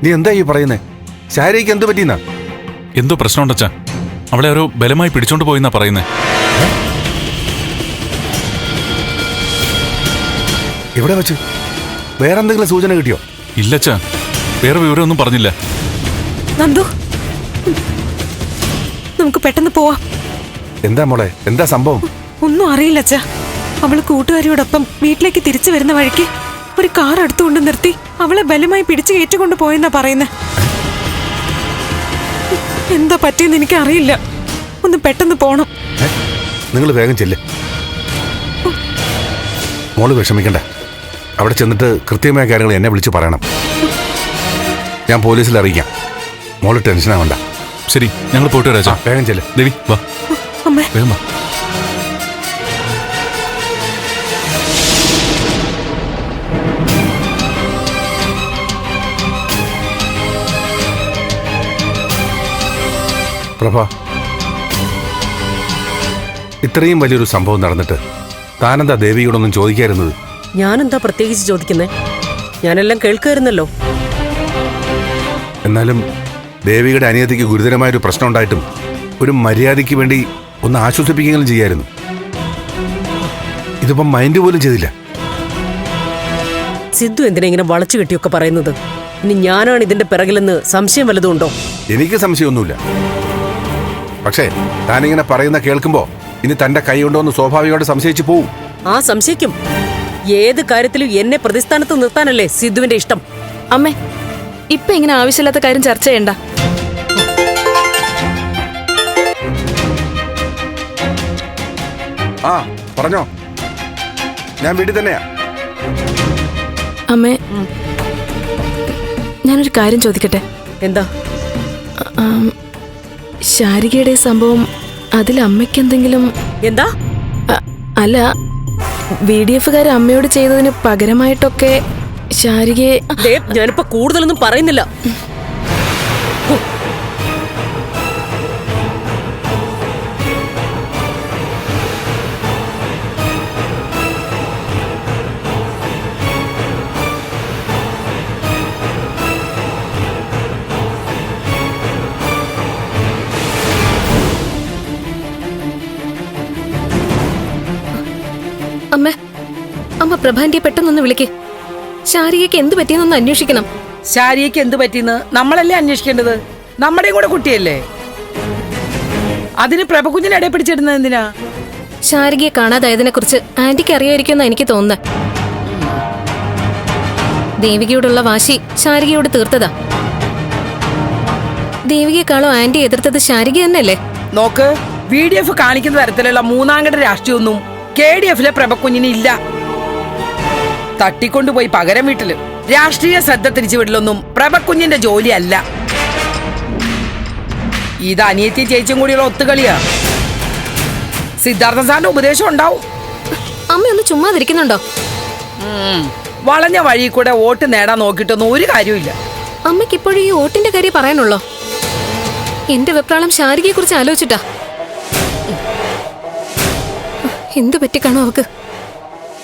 നീ എന്താ ഈ പറയുന്നേ? ശാരിക്ക് എന്ത് പറ്റിയെന്നാ? എന്തോ പ്രശ്നമുണ്ടച്ചാ. അവളെ ഒരു ബലമായി പിടിച്ചോണ്ട് പോയിന്നാ പറയുന്നേ. എവിടെ വെച്ച്? വേറെന്തെങ്കിലും സൂചന കിട്ടിയോ? ഇല്ലച്ചാ, വേറെ വിവരമൊന്നും പറഞ്ഞില്ല. നന്ദു, നമുക്ക് പെട്ടെന്ന് പോവാം. എന്താ മോളെ, എന്താ സംഭവം? ഒന്നും അറിയില്ല അച്ഛാ. അവള് കൂട്ടുകാരിയോടൊപ്പം വീട്ടിലേക്ക് തിരിച്ചു വരുന്ന വഴിക്ക് ഒരു കാർ അടുത്തുകൊണ്ട് നിർത്തി അവളെ ബലമായി പിടിച്ചു കയറ്റിക്കൊണ്ട് പോയെന്നാ പറയുന്നേ. എന്താ പറ്റിയെന്ന് എനിക്ക് അറിയില്ല. ഒന്ന് പെട്ടെന്ന് പോണം. നിങ്ങൾ വേഗം ചെല്ല്. മോള് വിഷമിക്കണ്ട. അവിടെ ചെന്നിട്ട് കൃത്യമായ കാര്യങ്ങൾ എന്നെ വിളിച്ച് പറയണം. ഞാൻ പോലീസിൽ അറിയിക്കാം. മോള് ടെൻഷനാവണ്ട. ശരി, ഞങ്ങൾ പോയിട്ട് വരാം. വേഗം ചെല്ല്. ദേവി വാ. അമ്മേ, വേഗം വാ. പ്രഭ, ഇത്രയും വലിയൊരു സംഭവം നടന്നിട്ട് താനെന്താ ദേവിയോടൊന്നും ചോദിക്കായിരുന്നത്? ഞാനെന്താ പ്രത്യേകിച്ച് ചോദിക്കുന്നേ? ഞാനെല്ലാം കേൾക്കായിരുന്നല്ലോ. എന്നാലും ദേവിയുടെ അനിയത്തിക്ക് ഗുരുതരമായൊരു പ്രശ്നം ഉണ്ടായിട്ടും ഒരു മര്യാദയ്ക്ക് വേണ്ടി ഒന്ന് ആശ്വസിപ്പിക്കുകയും ചെയ്യായിരുന്നു. ഇതിപ്പം മൈൻഡ് പോലും ചെയ്തില്ല. സിദ്ധു എന്തിനാ ഇങ്ങനെ വളച്ചു കെട്ടിയൊക്കെ പറയുന്നത്? ഇനി ഞാനാണ് ഇതിന്റെ പിറകിലെന്ന് സംശയം വല്ലതും ഉണ്ടോ? എനിക്ക് സംശയമൊന്നുമില്ല. പക്ഷേ താനിങ്ങനെ പറയുന്ന കേൾക്കുമ്പോ ഇനി തന്റെ കൈ ഉണ്ടോ എന്ന് സ്വാഭാവികമായിട്ട് സംശയിച്ചു പോവും. ആ സംശയിക്കും. ഏത് കാര്യത്തിലും എന്നെ പ്രതിസ്ഥാനത്ത് നിർത്താനല്ലേ സിദ്ധുവിന്റെ ഇഷ്ടം. അമ്മേ, ഇപ്പൊ ഇങ്ങനെ ആവശ്യമില്ലാത്ത കാര്യം ചർച്ച ചെയ്യണ്ട. ആ പറഞ്ഞോ, ഞാൻ വീട്ടിൽ തന്നെയാ. അമ്മേ, ഞാനൊരു കാര്യം ചോദിക്കട്ടെ? എന്താ? ശാരികയുടെ സംഭവം, അതിൽ അമ്മയ്ക്ക് എന്തെങ്കിലും? എന്താ? അല്ല, VDF-കാര് അമ്മയോട് ചെയ്തതിന് പകരമായിട്ടൊക്കെ ശാരികയെ... ഞാനിപ്പോ കൂടുതലൊന്നും പറയുന്നില്ല. അമ്മ പ്രഭാന്റിയെ പെട്ടെന്നൊന്ന് വിളിക്ക്. ശാരികയ്ക്ക് എന്ത് പറ്റിയെന്നൊന്ന് അന്വേഷിക്കണം. ശാരികയ്ക്ക് എന്ത് പറ്റിയെന്ന് നമ്മളല്ലേ അന്വേഷിക്കേണ്ടത്? നമ്മുടെ കൂടെ കുട്ടിയല്ലേ. അതിന് പ്രഭകുഞ്ഞിനെ ഇടയിൽ പിടിച്ചിടുന്നത് എന്തിനാ? ശാരികയെ കാണാതായതിനെ കുറിച്ച് ആന്റിക്ക് അറിയായിരിക്കുമെന്നാ എനിക്ക് തോന്നുന്നത്. ദേവികയോടുള്ള വാശി ശാരികയോട് തീർത്തതാ. ദേവികയെക്കാളും ആന്റി എതിർത്തത് ശാരിക തന്നെയല്ലേ? നോക്ക്, VDF കാണിക്കുന്ന തരത്തിലുള്ള മൂന്നാംകട രാഷ്ട്രീയമൊന്നും KDF-ലെ പ്രഭകുഞ്ഞിന് ഇല്ല. തട്ടിക്കൊണ്ടുപോയി പകരം വീട്ടില് രാഷ്ട്രീയ ശ്രദ്ധ തിരിച്ചുവിടലൊന്നും പ്രഭകുഞ്ഞിന്റെ ജോലിയല്ല. ഇത് അനിയത്തി ചേച്ചിയും കൂടിയുള്ള ഒത്തുകളിയാ. സിദ്ധാർത്ഥ സാറിന്റെ ഉപദേശം ഉണ്ടാവും. അമ്മയൊന്ന് ചുമ്മാതിരിക്കുന്നുണ്ടോ? വളഞ്ഞ വഴി കൂടെ വോട്ട് നേടാൻ നോക്കിയിട്ടൊന്നും ഒരു കാര്യമില്ല. അമ്മയ്ക്ക് ഇപ്പോഴും ഈ വോട്ടിന്റെ കാര്യം പറയാനുള്ളോ? എന്റെ വെപ്രാളം ശാരികയെ കുറിച്ച് ആലോചിച്ചിട്ടാ. എന്തു പറ്റിക്കാണോ അവക്ക്?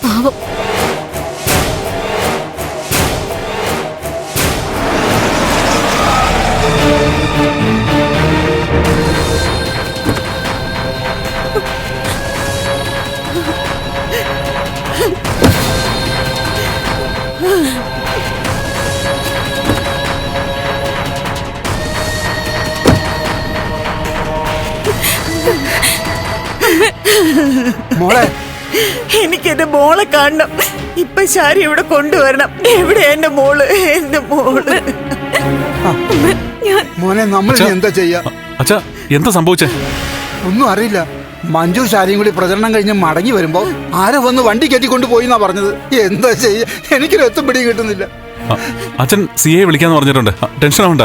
പാവം. മോളെ, എനിക്ക് എന്റെ മോളെ കാണണം. ഇപ്പൊ ശാരി ഇവിടെ കൊണ്ടുവരണം. എവിടെ എന്റെ മോള്? എന്റെ മോള്. മോനെ, നമ്മൾ എന്താ ചെയ്യാ? അച്ഛാ, എന്താ സംഭവിച്ചേ? ഒന്നും അറിയില്ല. മഞ്ജു ശാരിയും കൂടി പ്രചരണം കഴിഞ്ഞ് മടങ്ങി വരുമ്പോ ആരോ വന്ന് വണ്ടി കയറ്റിക്കൊണ്ട് പോയിന്നാ പറഞ്ഞത്. എന്താ ചെയ്യാ? എനിക്കൊരു എത്തും പിടി കിട്ടുന്നില്ല. അച്ഛൻ CA വിളിക്കാന്ന് പറഞ്ഞിട്ടുണ്ട്. ടെൻഷൻ ആവണ്ട.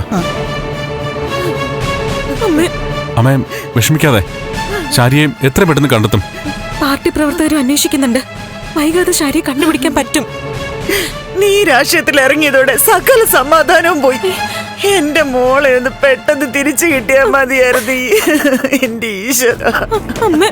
അമ്മേ, വിഷമിക്കാതെ. ശാരിയെ എത്ര പെട്ടെന്ന് കണ്ടെത്തും. പാർട്ടി പ്രവർത്തകരും അന്വേഷിക്കുന്നുണ്ട്. വൈകാതെ ശാരിയെ കണ്ടുപിടിക്കാൻ പറ്റും. നീ രാഷ്ട്രീയത്തിൽ ഇറങ്ങിയതോടെ സകല സമാധാനവും പോയി. എന്റെ മോളെ ഒന്ന് പെട്ടെന്ന് തിരിച്ചു കിട്ടിയാൽ മതിയായിരുന്നു. എന്റെ ഈശ്വര. അമ്മ